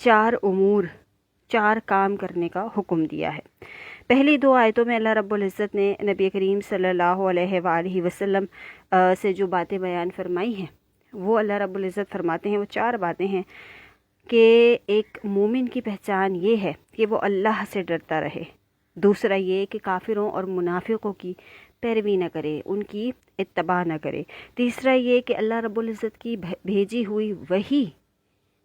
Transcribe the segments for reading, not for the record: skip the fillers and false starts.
4 امور، 4 کام کرنے کا حکم دیا ہے۔ پہلی 2 آیتوں میں اللہ رب العزت نے نبی کریم صلی اللہ علیہ وآلہ وسلم سے جو باتیں بیان فرمائی ہیں، وہ اللہ رب العزت فرماتے ہیں وہ 4 باتیں ہیں کہ ایک مومن کی پہچان یہ ہے کہ وہ اللہ سے ڈرتا رہے، دوسرا یہ کہ کافروں اور منافقوں کی پیروی نہ کرے، ان کی اتباع نہ کرے، تیسرا یہ کہ اللہ رب العزت کی بھیجی ہوئی وحی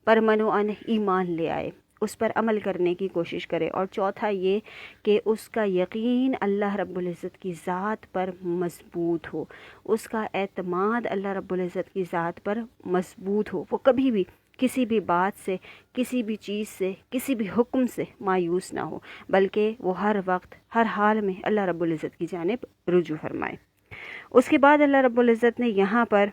پر من و عن ایمان لے آئے، اس پر عمل کرنے کی کوشش کرے، اور چوتھا یہ کہ اس کا یقین اللہ رب العزت کی ذات پر مضبوط ہو، اس کا اعتماد اللہ رب العزت کی ذات پر مضبوط ہو، وہ کبھی بھی کسی بھی بات سے، کسی بھی چیز سے، کسی بھی حکم سے مایوس نہ ہو، بلکہ وہ ہر وقت ہر حال میں اللہ رب العزت کی جانب رجوع فرمائے۔ اس کے بعد اللہ رب العزت نے یہاں پر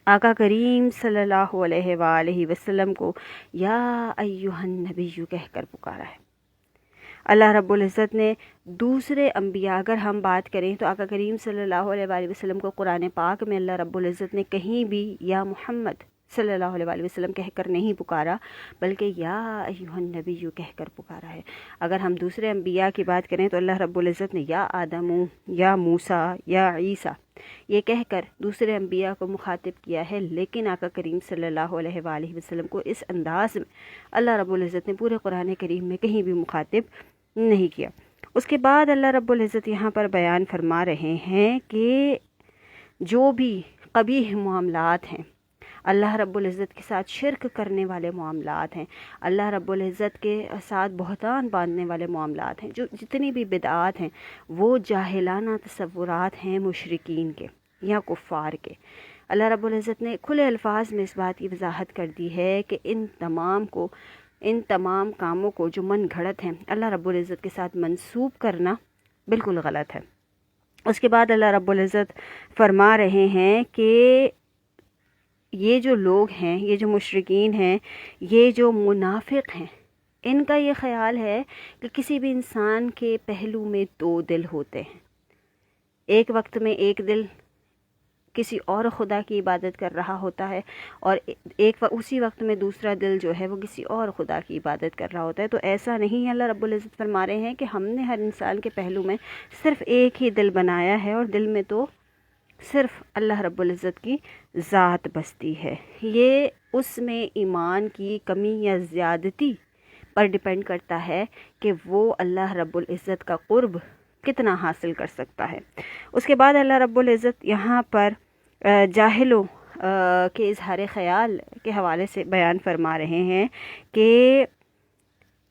آقا کریم صلی اللہ علیہ وآلہ وسلم کو یا ایہا النبی کہہ کر پکارا ہے۔ اللہ رب العزت نے دوسرے انبیاء، اگر ہم بات کریں تو آقا کریم صلی اللہ علیہ وآلہ وسلم کو قرآن پاک میں اللہ رب العزت نے کہیں بھی یا محمد صلی اللہ علیہ وآلہ وسلم کہہ کر نہیں پکارا، بلکہ یا ایہا النبی کہہ کر پکارا ہے۔ اگر ہم دوسرے انبیاء کی بات کریں تو اللہ رب العزت نے یا آدم، یا موسیٰ، یا عیسیٰ یہ کہہ کر دوسرے انبیاء کو مخاطب کیا ہے، لیکن آقا کریم صلی اللہ علیہ وآلہ وسلم کو اس انداز میں اللہ رب العزت نے پورے قرآن کریم میں کہیں بھی مخاطب نہیں کیا۔ اس کے بعد اللہ رب العزت یہاں پر بیان فرما رہے ہیں کہ جو بھی قبیح معاملات ہیں، اللہ رب العزت کے ساتھ شرک کرنے والے معاملات ہیں، اللہ رب العزت کے ساتھ بہتان باندھنے والے معاملات ہیں، جو جتنی بھی بدعات ہیں، وہ جاہلانہ تصورات ہیں مشرکین کے یا کفار کے۔ اللہ رب العزت نے کھلے الفاظ میں اس بات کی وضاحت کر دی ہے کہ ان تمام کاموں کو جو من گھڑت ہیں اللہ رب العزت کے ساتھ منسوب کرنا بالکل غلط ہے۔ اس کے بعد اللہ رب العزت فرما رہے ہیں کہ یہ جو لوگ ہیں، یہ جو مشرکین ہیں، یہ جو منافق ہیں، ان کا یہ خیال ہے کہ کسی بھی انسان کے پہلو میں 2 دل ہوتے ہیں، ایک وقت میں ایک دل کسی اور خدا کی عبادت کر رہا ہوتا ہے، اور اسی وقت میں دوسرا دل جو ہے وہ کسی اور خدا کی عبادت کر رہا ہوتا ہے۔ تو ایسا نہیں ہے، اللہ رب العزت فرما رہے ہیں کہ ہم نے ہر انسان کے پہلو میں صرف ایک ہی دل بنایا ہے، اور دل میں تو صرف اللہ رب العزت کی ذات بستی ہے۔ یہ اس میں ایمان کی کمی یا زیادتی پر ڈیپینڈ کرتا ہے کہ وہ اللہ رب العزت کا قرب کتنا حاصل کر سکتا ہے۔ اس کے بعد اللہ رب العزت یہاں پر جاہلوں کے اظہار خیال کے حوالے سے بیان فرما رہے ہیں کہ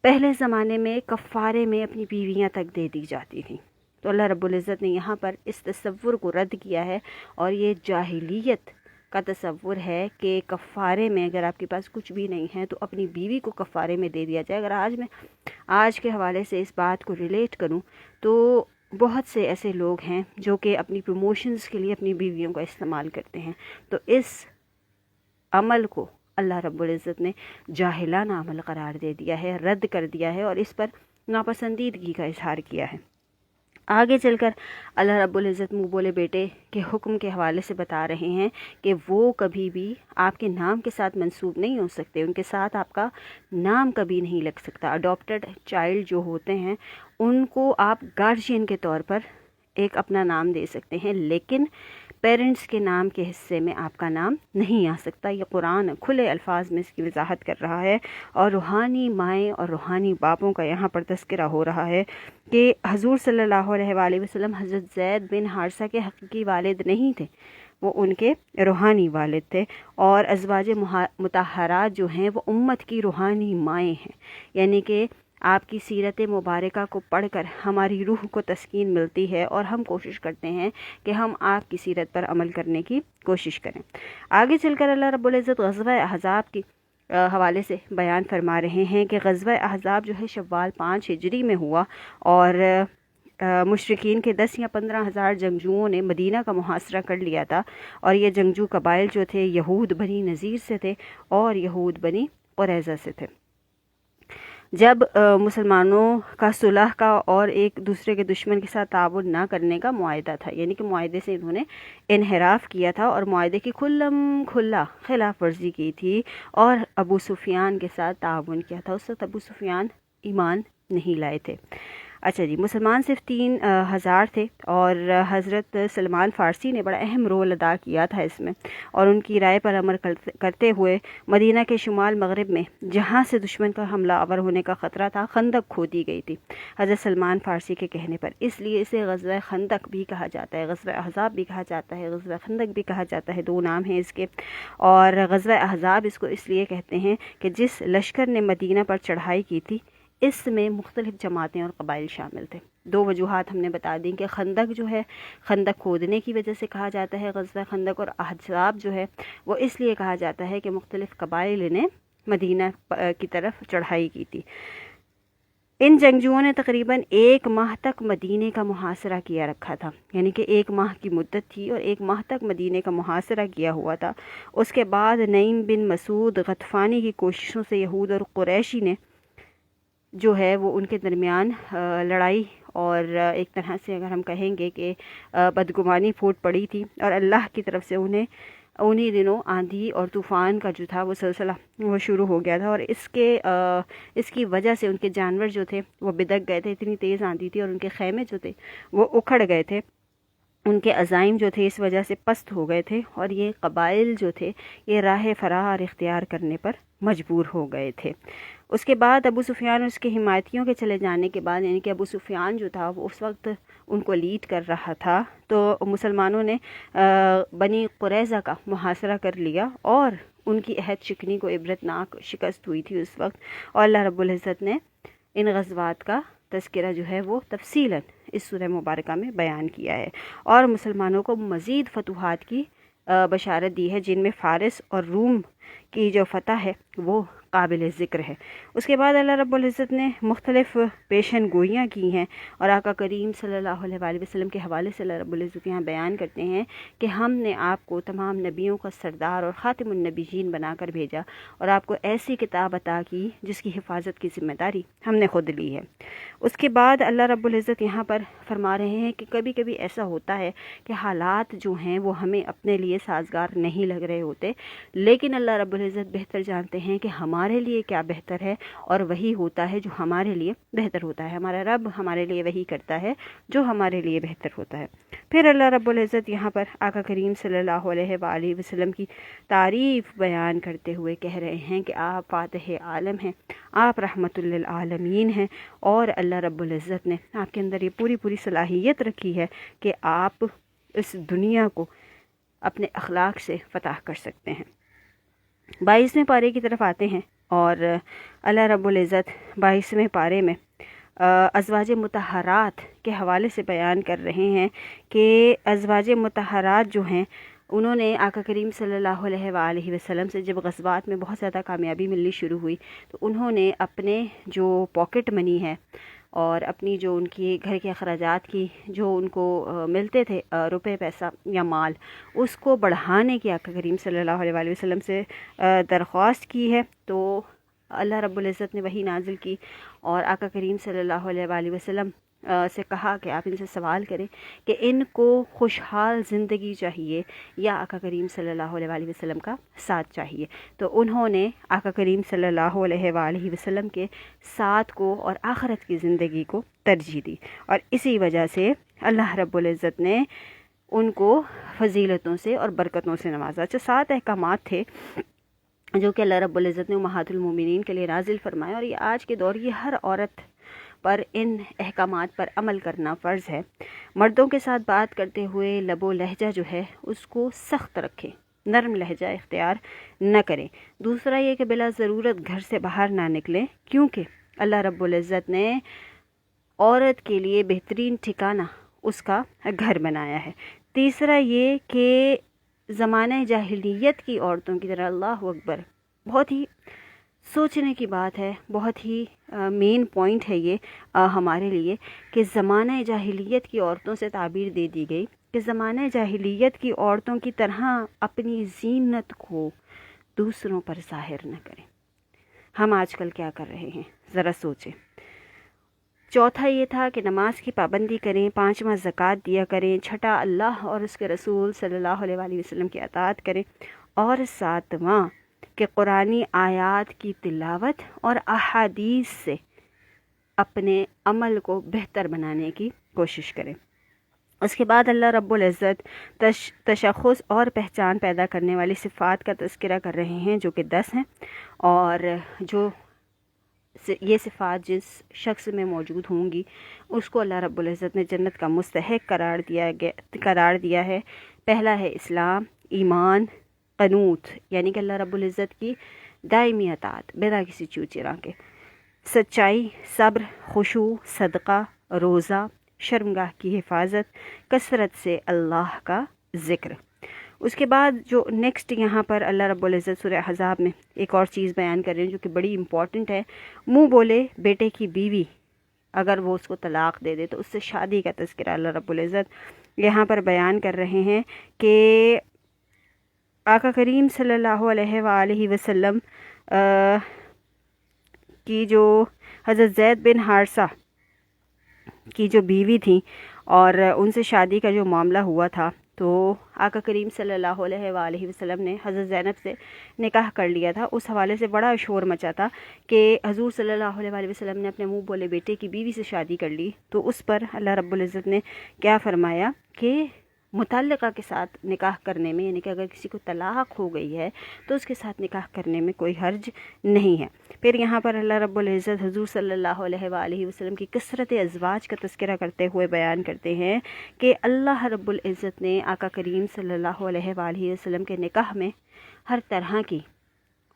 پہلے زمانے میں کفارے میں اپنی بیویاں تک دے دی جاتی تھیں، تو اللہ رب العزت نے یہاں پر اس تصور کو رد کیا ہے، اور یہ جاہلیت کا تصور ہے کہ کفارے میں اگر آپ کے پاس کچھ بھی نہیں ہے تو اپنی بیوی کو کفارے میں دے دیا جائے۔ اگر آج کے حوالے سے اس بات کو ریلیٹ کروں تو بہت سے ایسے لوگ ہیں جو کہ اپنی پروموشنز کے لیے اپنی بیویوں کا استعمال کرتے ہیں، تو اس عمل کو اللہ رب العزت نے جاہلانہ عمل قرار دے دیا ہے، رد کر دیا ہے، اور اس پر ناپسندیدگی کا اظہار کیا ہے۔ آگے چل کر اللہ رب العزت منہ بولے بیٹے کے حکم کے حوالے سے بتا رہے ہیں کہ وہ کبھی بھی آپ کے نام کے ساتھ منسوب نہیں ہو سکتے، ان کے ساتھ آپ کا نام کبھی نہیں لگ سکتا۔ اڈاپٹڈ چائلڈ جو ہوتے ہیں ان کو آپ گارجین کے طور پر ایک اپنا نام دے سکتے ہیں، لیکن پیرنٹس کے نام کے حصے میں آپ کا نام نہیں آ سکتا۔ یہ قرآن کھلے الفاظ میں اس کی وضاحت کر رہا ہے، اور روحانی مائیں اور روحانی باپوں کا یہاں پر تذکرہ ہو رہا ہے کہ حضور صلی اللہ علیہ وآلہ وسلم حضرت زید بن حارثہ کے حقیقی والد نہیں تھے، وہ ان کے روحانی والد تھے، اور ازواج مطہرات جو ہیں وہ امت کی روحانی مائیں ہیں، یعنی کہ آپ کی سیرت مبارکہ کو پڑھ کر ہماری روح کو تسکین ملتی ہے، اور ہم کوشش کرتے ہیں کہ ہم آپ کی سیرت پر عمل کرنے کی کوشش کریں۔ آگے چل کر اللہ رب العزت غزوہ احزاب کی حوالے سے بیان فرما رہے ہیں کہ غزوہ احزاب جو ہے شوال 5 ہجری میں ہوا، اور مشرکین کے 10 یا 15 ہزار جنگجوؤں نے مدینہ کا محاصرہ کر لیا تھا، اور یہ جنگجو قبائل جو تھے یہود بنی نذیر سے تھے اور یہود بنی قریظہ سے تھے۔ جب مسلمانوں کا صلح کا اور ایک دوسرے کے دشمن کے ساتھ تعاون نہ کرنے کا معاہدہ تھا، یعنی کہ معاہدے سے انہوں نے انحراف کیا تھا اور معاہدے کی کھلم کھلا خلاف ورزی کی تھی اور ابو سفیان کے ساتھ تعاون کیا تھا۔ اس وقت ابو سفیان ایمان نہیں لائے تھے۔ اچھا جی، مسلمان صرف 3000 تھے اور حضرت سلمان فارسی نے بڑا اہم رول ادا کیا تھا اس میں، اور ان کی رائے پر عمل کرتے ہوئے مدینہ کے شمال مغرب میں جہاں سے دشمن کا حملہ آور ہونے کا خطرہ تھا، خندق کھودی گئی تھی حضرت سلمان فارسی کے کہنے پر۔ اس لیے اسے غزوہ خندق بھی کہا جاتا ہے، غزوہ احزاب بھی کہا جاتا ہے، غزوہ خندق بھی کہا جاتا ہے، 2 نام ہیں اس کے۔ اور غزوہ احزاب اس کو اس لیے کہتے ہیں کہ جس لشکر نے مدینہ پر چڑھائی کی تھی اس میں مختلف جماعتیں اور قبائل شامل تھے۔ 2 وجوہات ہم نے بتا دیں کہ خندق جو ہے، خندق کھودنے کی وجہ سے کہا جاتا ہے غزوہ خندق، اور احزاب جو ہے وہ اس لیے کہا جاتا ہے کہ مختلف قبائل نے مدینہ کی طرف چڑھائی کی تھی۔ ان جنگجوؤں نے تقریباً 1 ماہ تک مدینے کا محاصرہ کیا رکھا تھا، یعنی کہ 1 ماہ کی مدت تھی اور 1 ماہ تک مدینے کا محاصرہ کیا ہوا تھا۔ اس کے بعد نعیم بن مسعود غطفانی کی کوششوں سے یہود اور قریشی نے جو ہے وہ ان کے درمیان لڑائی اور ایک طرح سے اگر ہم کہیں گے کہ بدگمانی پھوٹ پڑی تھی، اور اللہ کی طرف سے انہی دنوں آندھی اور طوفان کا جو تھا وہ سلسلہ وہ شروع ہو گیا تھا، اور اس کی وجہ سے ان کے جانور جو تھے وہ بدک گئے تھے، اتنی تیز آندھی تھی، اور ان کے خیمے جو تھے وہ اکھڑ گئے تھے، ان کے عزائم جو تھے اس وجہ سے پست ہو گئے تھے، اور یہ قبائل جو تھے یہ راہ فرار اختیار کرنے پر مجبور ہو گئے تھے۔ اس کے بعد ابو سفیان اور اس کے حمایتیوں کے چلے جانے کے بعد، یعنی کہ ابو سفیان جو تھا وہ اس وقت ان کو لیڈ کر رہا تھا، تو مسلمانوں نے بنی قریظہ کا محاصرہ کر لیا اور ان کی عہد شکنی کو عبرتناک شکست ہوئی تھی اس وقت، اور اللہ رب العزت نے ان غزوات کا تذکرہ جو ہے وہ تفصیلاً اس سورہ مبارکہ میں بیان کیا ہے، اور مسلمانوں کو مزید فتوحات کی بشارت دی ہے، جن میں فارس اور روم کی جو فتح ہے وہ قابل ذکر ہے۔ اس کے بعد اللہ رب العزت نے مختلف پیشن گوئیاں کی ہیں، اور آقا کریم صلی اللہ علیہ وآلہ وسلم کے حوالے سے اللہ رب العزت یہاں بیان کرتے ہیں کہ ہم نے آپ کو تمام نبیوں کا سردار اور خاتم النبیین بنا کر بھیجا، اور آپ کو ایسی کتاب عطا کی جس کی حفاظت کی ذمہ داری ہم نے خود لی ہے۔ اس کے بعد اللہ رب العزت یہاں پر فرما رہے ہیں کہ کبھی کبھی ایسا ہوتا ہے کہ حالات جو ہیں وہ ہمیں اپنے لیے سازگار نہیں لگ رہے ہوتے، لیکن اللہ رب العزت بہتر جانتے ہیں کہ ہمارے لیے کیا بہتر ہے، اور وہی ہوتا ہے جو ہمارے لیے بہتر ہوتا ہے۔ ہمارا رب ہمارے لیے وہی کرتا ہے جو ہمارے لیے بہتر ہوتا ہے۔ پھر اللہ رب العزت یہاں پر آقا کریم صلی اللہ علیہ وآلہ وسلم کی تعریف بیان کرتے ہوئے کہہ رہے ہیں کہ آپ فاتح عالم ہیں، آپ رحمت للعالمین ہیں، اور اللہ رب العزت نے آپ کے اندر یہ پوری صلاحیت رکھی ہے کہ آپ اس دنیا کو اپنے اخلاق سے فتح کر سکتے ہیں۔ 22ویں پارے کی طرف آتے ہیں، اور اللہ رب العزت 22ویں پارے میں ازواج مطہرات کے حوالے سے بیان کر رہے ہیں کہ ازواج مطہرات جو ہیں انہوں نے آقا کریم صلی اللہ علیہ وآلہ وسلم سے جب غزوات میں بہت زیادہ کامیابی ملنی شروع ہوئی تو انہوں نے اپنے جو پاکٹ منی ہے اور اپنی جو ان کی گھر کے اخراجات کی جو ان کو ملتے تھے روپے پیسہ یا مال، اس کو بڑھانے کی آقا کریم صلی اللہ علیہ وآلہ وسلم سے درخواست کی ہے۔ تو اللہ رب العزت نے وحی نازل کی اور آقا کریم صلی اللہ علیہ وآلہ وسلم سے کہا کہ آپ ان سے سوال کریں کہ ان کو خوشحال زندگی چاہیے یا آقا کریم صلی اللہ علیہ وآلہ وسلم کا ساتھ چاہیے۔ تو انہوں نے آقا کریم صلی اللہ علیہ وآلہ وسلم کے ساتھ کو اور آخرت کی زندگی کو ترجیح دی، اور اسی وجہ سے اللہ رب العزت نے ان کو فضیلتوں سے اور برکتوں سے نوازا۔ 7 احکامات تھے جو کہ اللہ رب العزت نے امہات المومنین کے لیے نازل فرمایا، اور یہ آج کے دور کی ہر عورت پر ان احکامات پر عمل کرنا فرض ہے۔ مردوں کے ساتھ بات کرتے ہوئے لب و لہجہ جو ہے اس کو سخت رکھیں، نرم لہجہ اختیار نہ کریں۔ دوسرا یہ کہ بلا ضرورت گھر سے باہر نہ نکلیں، کیونکہ اللہ رب العزت نے عورت کے لیے بہترین ٹھکانہ اس کا گھر بنایا ہے۔ تیسرا یہ کہ زمانہ جاہلیت کی عورتوں کی طرح، اللہ اکبر، بہت ہی سوچنے کی بات ہے، بہت ہی مین پوائنٹ ہے یہ ہمارے لیے کہ زمانہ جاہلیت کی عورتوں سے تعبیر دے دی گئی کہ زمانہ جاہلیت کی عورتوں کی طرح اپنی زینت کو دوسروں پر ظاہر نہ کریں۔ ہم آج کل کیا کر رہے ہیں، ذرا سوچیں۔ چوتھا یہ تھا کہ نماز کی پابندی کریں، 5واں زکوٰۃ دیا کریں، چھٹا اللہ اور اس کے رسول صلی اللہ علیہ وآلہ وسلم کی اطاعت کریں، اور 7واں کہ قرآنی آیات کی تلاوت اور احادیث سے اپنے عمل کو بہتر بنانے کی کوشش کریں۔ اس کے بعد اللہ رب العزت تشخص اور پہچان پیدا کرنے والی صفات کا تذکرہ کر رہے ہیں، جو کہ 10 ہیں، اور جو یہ صفات جس شخص میں موجود ہوں گی اس کو اللہ رب العزت نے جنت کا مستحق قرار دیا ہے۔ پہلا ہے اسلام، ایمان، قنوت یعنی کہ اللہ رب العزت کی دائمی اطاعت بلا کسی چوچرا کے، سچائی، صبر، خشوع، صدقہ، روزہ، شرمگاہ کی حفاظت، کثرت سے اللہ کا ذکر۔ اس کے بعد جو نیکسٹ یہاں پر اللہ رب العزت سورہ احزاب میں ایک اور چیز بیان کر رہے ہیں جو کہ بڑی امپورٹنٹ ہے، منہ بولے بیٹے کی بیوی اگر وہ اس کو طلاق دے دے تو اس سے شادی کا تذکرہ اللہ رب العزت یہاں پر بیان کر رہے ہیں کہ آقا کریم صلی اللہ علیہ وآلہ وسلم کی جو حضرت زید بن حارثہ کی جو بیوی تھیں اور ان سے شادی کا جو معاملہ ہوا تھا، تو آقا کریم صلی اللہ علیہ وآلہ وسلم نے حضرت زینب سے نکاح کر لیا تھا۔ اس حوالے سے بڑا شور مچا تھا کہ حضور صلی اللہ علیہ وآلہ وسلم نے اپنے منہ بولے بیٹے کی بیوی سے شادی کر لی، تو اس پر اللہ رب العزت نے کیا فرمایا کہ متعلقہ کے ساتھ نکاح کرنے میں، یعنی کہ اگر کسی کو طلاق ہو گئی ہے تو اس کے ساتھ نکاح کرنے میں کوئی حرج نہیں ہے۔ پھر یہاں پر اللہ رب العزت حضور صلی اللہ علیہ وآلہ وسلم کی کثرت ازواج کا تذکرہ کرتے ہوئے بیان کرتے ہیں کہ اللہ رب العزت نے آقا کریم صلی اللہ علیہ وآلہ وسلم کے نکاح میں ہر طرح کی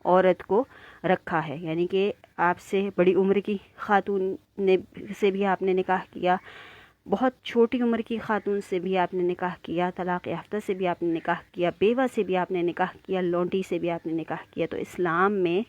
عورت کو رکھا ہے، یعنی کہ آپ سے بڑی عمر کی خاتون سے بھی آپ نے نکاح کیا، بہت چھوٹی عمر کی خاتون سے بھی آپ نے نکاح کیا، طلاق یافتہ سے بھی آپ نے نکاح کیا، بیوہ سے بھی آپ نے نکاح کیا، لونڈی سے بھی آپ نے نکاح کیا۔ تو اسلام میں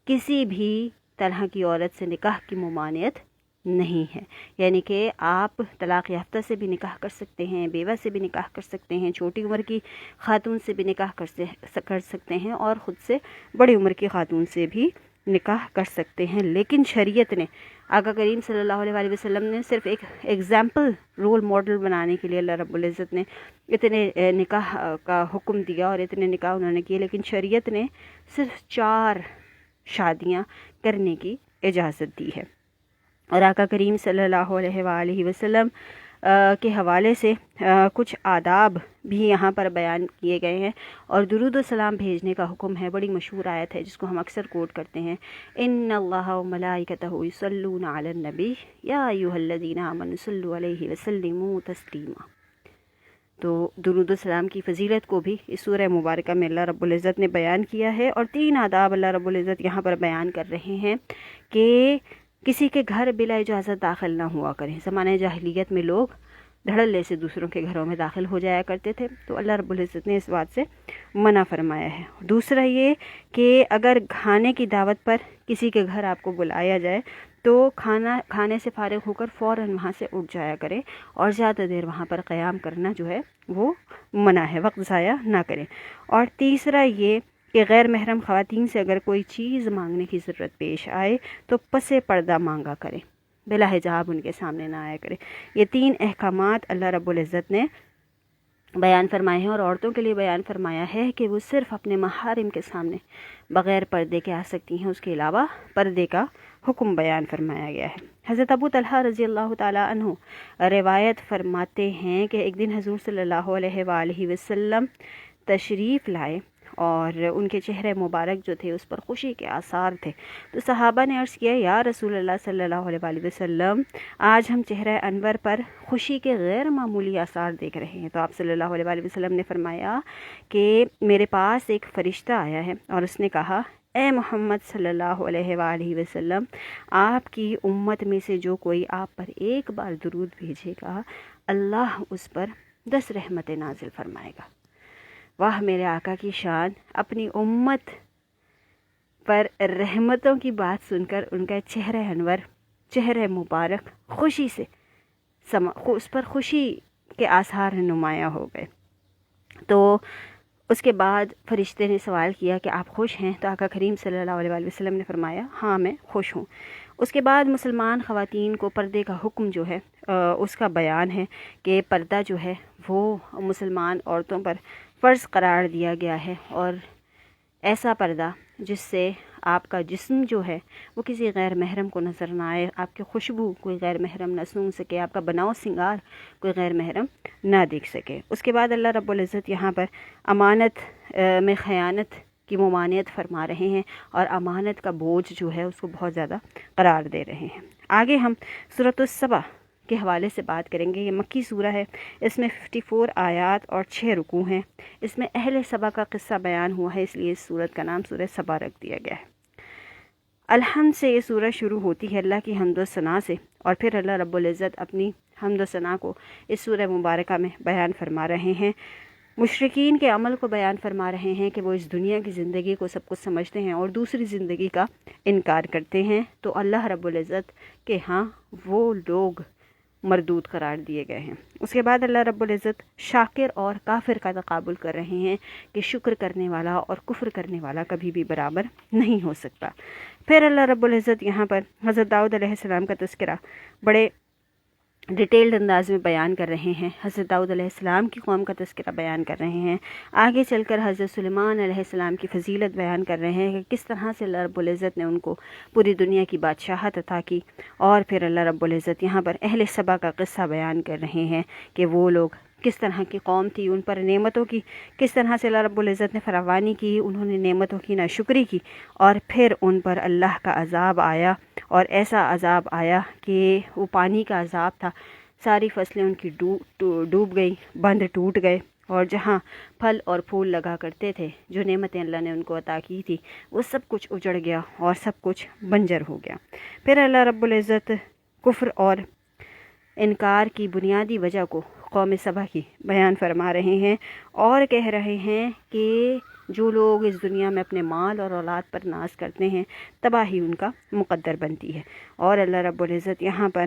کسی بھی طرح کی عورت سے نکاح کی ممانعت نہیں ہے، یعنی کہ آپ طلاق یافتہ سے بھی نکاح کر سکتے ہیں، بیوہ سے بھی نکاح کر سکتے ہیں، چھوٹی عمر کی خاتون سے بھی نکاح کر سکتے ہیں، اور خود سے بڑی عمر کی خاتون سے بھی نکاح کر سکتے ہیں۔ لیکن شریعت نے آقا کریم صلی اللہ علیہ وآلہ وسلم نے صرف ایک ایگزامپل رول ماڈل بنانے کے لیے اللہ رب العزت نے اتنے نکاح کا حکم دیا اور اتنے نکاح انہوں نے کیے، لیکن شریعت نے صرف 4 شادیاں کرنے کی اجازت دی ہے۔ اور آقا کریم صلی اللہ علیہ وآلہ وسلم کے حوالے سے کچھ آداب بھی یہاں پر بیان کیے گئے ہیں، اور درود و سلام بھیجنے کا حکم ہے۔ بڑی مشہور آیت ہے جس کو ہم اکثر کوٹ کرتے ہیں، ان اللہ وملائکتہ یصلون علی النبی یا ایھا الذین آمنوا صلوا علیہ وسلموا تسلیما۔ تو درود و سلام کی فضیلت کو بھی اس سورہ مبارکہ میں اللہ رب العزت نے بیان کیا ہے، اور 3 آداب اللہ رب العزت یہاں پر بیان کر رہے ہیں کہ کسی کے گھر بلا اجازت داخل نہ ہوا کریں۔ زمانہ جاہلیت میں لوگ دھڑلے سے دوسروں کے گھروں میں داخل ہو جایا کرتے تھے، تو اللہ رب العزت نے اس بات سے منع فرمایا ہے۔ دوسرا یہ کہ اگر کھانے کی دعوت پر کسی کے گھر آپ کو بلایا جائے تو کھانے سے فارغ ہو کر فوراً وہاں سے اٹھ جایا کرے، اور زیادہ دیر وہاں پر قیام کرنا جو ہے وہ منع ہے، وقت ضائع نہ کریں۔ اور تیسرا یہ کہ غیر محرم خواتین سے اگر کوئی چیز مانگنے کی ضرورت پیش آئے تو پس پردہ مانگا کریں، بلا حجاب ان کے سامنے نہ آیا کرے۔ یہ 3 احکامات اللہ رب العزت نے بیان فرمائے ہیں، اور عورتوں کے لیے بیان فرمایا ہے کہ وہ صرف اپنے محارم کے سامنے بغیر پردے کے آ سکتی ہیں، اس کے علاوہ پردے کا حکم بیان فرمایا گیا ہے۔ حضرت ابو طلحہ رضی اللہ تعالی عنہ روایت فرماتے ہیں کہ ایک دن حضور صلی اللہ علیہ وآلہ وسلم تشریف لائے، اور ان کے چہرے مبارک جو تھے اس پر خوشی کے آثار تھے، تو صحابہ نے عرض کیا، یا رسول اللہ صلی اللہ علیہ وآلہ وسلم، آج ہم چہرہ انور پر خوشی کے غیر معمولی آثار دیکھ رہے ہیں۔ تو آپ صلی اللہ علیہ وآلہ وسلم نے فرمایا کہ میرے پاس ایک فرشتہ آیا ہے، اور اس نے کہا، اے محمد صلی اللہ علیہ وآلہ وسلم، آپ کی امت میں سے جو کوئی آپ پر ایک بار درود بھیجے گا، اللہ اس پر 10 رحمتیں نازل فرمائے گا۔ واہ میرے آقا کی شان! اپنی امت پر رحمتوں کی بات سن کر ان کا چہرہ انور، چہرہ مبارک خوشی سے اس پر خوشی کے آثار نمایاں ہو گئے۔ تو اس کے بعد فرشتے نے سوال کیا کہ آپ خوش ہیں؟ تو آقا کریم صلی اللہ علیہ وسلم نے فرمایا ہاں میں خوش ہوں۔ اس کے بعد مسلمان خواتین کو پردے کا حکم جو ہے اس کا بیان ہے کہ پردہ جو ہے وہ مسلمان عورتوں پر فرض قرار دیا گیا ہے، اور ایسا پردہ جس سے آپ کا جسم جو ہے وہ کسی غیر محرم کو نظر نہ آئے، آپ کی خوشبو کوئی غیر محرم نہ سونگھ سکے، آپ کا بناؤ سنگار کوئی غیر محرم نہ دیکھ سکے۔ اس کے بعد اللہ رب العزت یہاں پر امانت میں خیانت کی ممانعت فرما رہے ہیں، اور امانت کا بوجھ جو ہے اس کو بہت زیادہ قرار دے رہے ہیں۔ آگے ہم سورۃ السبا کے حوالے سے بات کریں گے۔ یہ مکی سورہ ہے، اس میں 54 آیات اور 6 رکوع ہیں۔ اس میں اہل سبا کا قصہ بیان ہوا ہے، اس لیے اس سورت کا نام سورہ سبا رکھ دیا گیا ہے۔ الحمد سے یہ سورہ شروع ہوتی ہے، اللہ کی حمد و ثنا سے، اور پھر اللہ رب العزت اپنی حمد و ثنا کو اس سورہ مبارکہ میں بیان فرما رہے ہیں۔ مشرکین کے عمل کو بیان فرما رہے ہیں کہ وہ اس دنیا کی زندگی کو سب کچھ سمجھتے ہیں اور دوسری زندگی کا انکار کرتے ہیں، تو اللہ رب العزت کے ہاں وہ لوگ مردود قرار دیے گئے ہیں۔ اس کے بعد اللہ رب العزت شاکر اور کافر کا تقابل کر رہے ہیں کہ شکر کرنے والا اور کفر کرنے والا کبھی بھی برابر نہیں ہو سکتا۔ پھر اللہ رب العزت یہاں پر حضرت داؤد علیہ السلام کا تذکرہ بڑے ڈیٹیلڈ انداز میں بیان کر رہے ہیں۔ حضرت داؤد علیہ السلام کی قوم کا تذکرہ بیان کر رہے ہیں۔ آگے چل کر حضرت سلیمان علیہ السلام کی فضیلت بیان کر رہے ہیں کہ کس طرح سے اللہ رب العزت نے ان کو پوری دنیا کی بادشاہت عطا کی، اور پھر اللہ رب العزت یہاں پر اہل سبا کا قصہ بیان کر رہے ہیں کہ وہ لوگ کس طرح کی قوم تھی، ان پر نعمتوں کی کس طرح سے اللہ رب العزت نے فراوانی کی، انہوں نے نعمتوں کی ناشکری کی، اور پھر ان پر اللہ کا عذاب آیا، اور ایسا عذاب آیا کہ وہ پانی کا عذاب تھا، ساری فصلیں ان کی ڈوب گئیں، بند ٹوٹ گئے، اور جہاں پھل اور پھول لگا کرتے تھے، جو نعمتیں اللہ نے ان کو عطا کی تھی، وہ سب کچھ اجڑ گیا اور سب کچھ بنجر ہو گیا۔ پھر اللہ رب العزت کفر اور انکار کی بنیادی وجہ کو قوم سبا کی بیان فرما رہے ہیں، اور کہہ رہے ہیں کہ جو لوگ اس دنیا میں اپنے مال اور اولاد پر ناز کرتے ہیں، تباہی ان کا مقدر بنتی ہے۔ اور اللہ رب العزت یہاں پر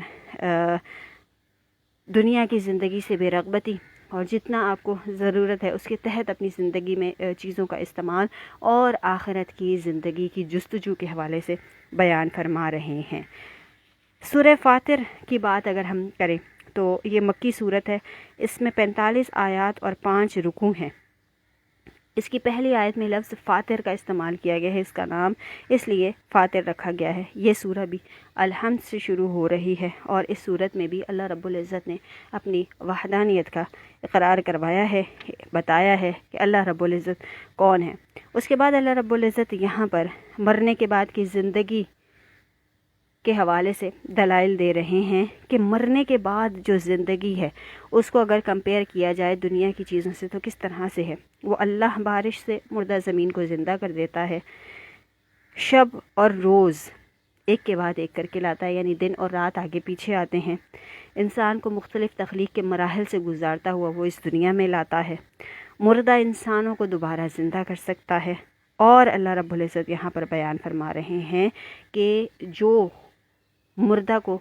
دنیا کی زندگی سے بے رغبتی اور جتنا آپ کو ضرورت ہے اس کے تحت اپنی زندگی میں چیزوں کا استعمال، اور آخرت کی زندگی کی جستجو کے حوالے سے بیان فرما رہے ہیں۔ سورہ فاطر کی بات اگر ہم کریں تو یہ مکی صورت ہے، اس میں 45 آیات اور 5 رکوع ہیں۔ اس کی پہلی آیت میں لفظ فاطر کا استعمال کیا گیا ہے، اس کا نام اس لیے فاطر رکھا گیا ہے۔ یہ سورہ بھی الحمد سے شروع ہو رہی ہے، اور اس سورت میں بھی اللہ رب العزت نے اپنی وحدانیت کا اقرار کروایا ہے، بتایا ہے کہ اللہ رب العزت کون ہے۔ اس کے بعد اللہ رب العزت یہاں پر مرنے کے بعد کی زندگی کے حوالے سے دلائل دے رہے ہیں کہ مرنے کے بعد جو زندگی ہے اس کو اگر کمپیئر کیا جائے دنیا کی چیزوں سے تو کس طرح سے ہے۔ وہ اللہ بارش سے مردہ زمین کو زندہ کر دیتا ہے، شب اور روز ایک کے بعد ایک کر کے لاتا ہے، یعنی دن اور رات آگے پیچھے آتے ہیں، انسان کو مختلف تخلیق کے مراحل سے گزارتا ہوا وہ اس دنیا میں لاتا ہے، مردہ انسانوں کو دوبارہ زندہ کر سکتا ہے۔ اور اللہ رب العزت یہاں پر بیان فرما رہے ہیں کہ جو مردہ کو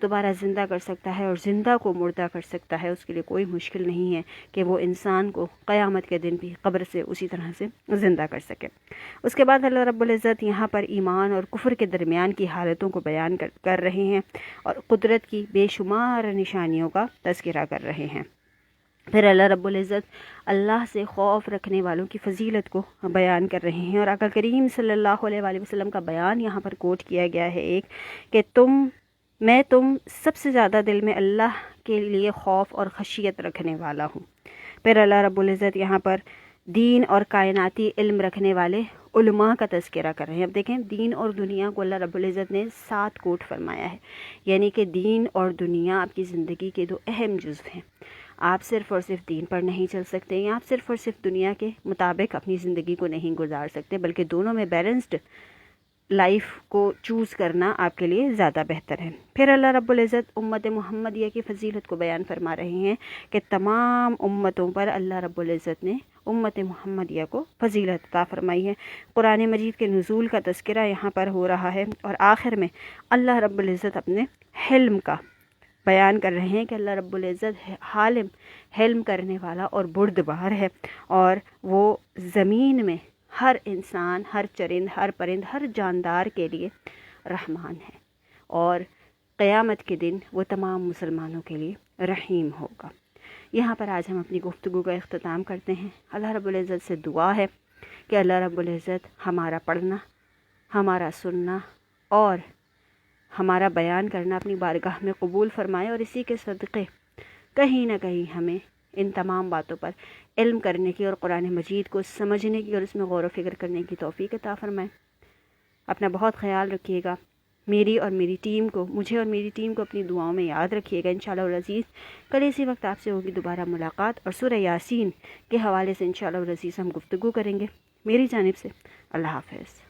دوبارہ زندہ کر سکتا ہے اور زندہ کو مردہ کر سکتا ہے، اس کے لیے کوئی مشکل نہیں ہے کہ وہ انسان کو قیامت کے دن بھی قبر سے اسی طرح سے زندہ کر سکے۔ اس کے بعد اللہ رب العزت یہاں پر ایمان اور کفر کے درمیان کی حالتوں کو بیان کر رہے ہیں، اور قدرت کی بے شمار نشانیوں کا تذکرہ کر رہے ہیں۔ پھر اللہ رب العزت اللہ سے خوف رکھنے والوں کی فضیلت کو بیان کر رہے ہیں، اور آقا کریم صلی اللہ علیہ وآلہ وسلم کا بیان یہاں پر کوٹ کیا گیا ہے ایک کہ میں تم سب سے زیادہ دل میں اللہ کے لیے خوف اور خشیت رکھنے والا ہوں۔ پھر اللہ رب العزت یہاں پر دین اور کائناتی علم رکھنے والے علماء کا تذکرہ کر رہے ہیں۔ اب دیکھیں دین اور دنیا کو اللہ رب العزت نے 7 کوٹ فرمایا ہے، یعنی کہ دین اور دنیا آپ کی زندگی کے 2 اہم جزو ہیں۔ آپ صرف اور صرف دین پر نہیں چل سکتے، یا آپ صرف اور صرف دنیا کے مطابق اپنی زندگی کو نہیں گزار سکتے، بلکہ دونوں میں بیلنسڈ لائف کو چوز کرنا آپ کے لیے زیادہ بہتر ہے۔ پھر اللہ رب العزت امت محمدیہ کی فضیلت کو بیان فرما رہے ہیں کہ تمام امتوں پر اللہ رب العزت نے امت محمدیہ کو فضیلت عطا فرمائی ہے۔ قرآن مجید کے نزول کا تذکرہ یہاں پر ہو رہا ہے، اور آخر میں اللہ رب العزت اپنے حلم کا بیان کر رہے ہیں کہ اللہ رب العزت حالم، حلم کرنے والا اور بردبار ہے، اور وہ زمین میں ہر انسان، ہر چرند، ہر پرند، ہر جاندار کے لیے رحمان ہے، اور قیامت کے دن وہ تمام مسلمانوں کے لیے رحیم ہوگا۔ یہاں پر آج ہم اپنی گفتگو کا اختتام کرتے ہیں۔ اللہ رب العزت سے دعا ہے کہ اللہ رب العزت ہمارا پڑھنا، ہمارا سننا اور ہمارا بیان کرنا اپنی بارگاہ میں قبول فرمائے، اور اسی کے صدقے کہیں نہ کہیں ہمیں ان تمام باتوں پر علم کرنے کی اور قرآن مجید کو سمجھنے کی اور اس میں غور و فکر کرنے کی توفیق عطا فرمائے۔ اپنا بہت خیال رکھیے گا، مجھے اور میری ٹیم کو اپنی دعاؤں میں یاد رکھیے گا۔ انشاءاللہ العزیز کل اسی وقت آپ سے ہوگی دوبارہ ملاقات، اور سورہ یاسین کے حوالے سے انشاءاللہ العزیز ہم گفتگو کریں گے۔ میری جانب سے اللہ حافظ۔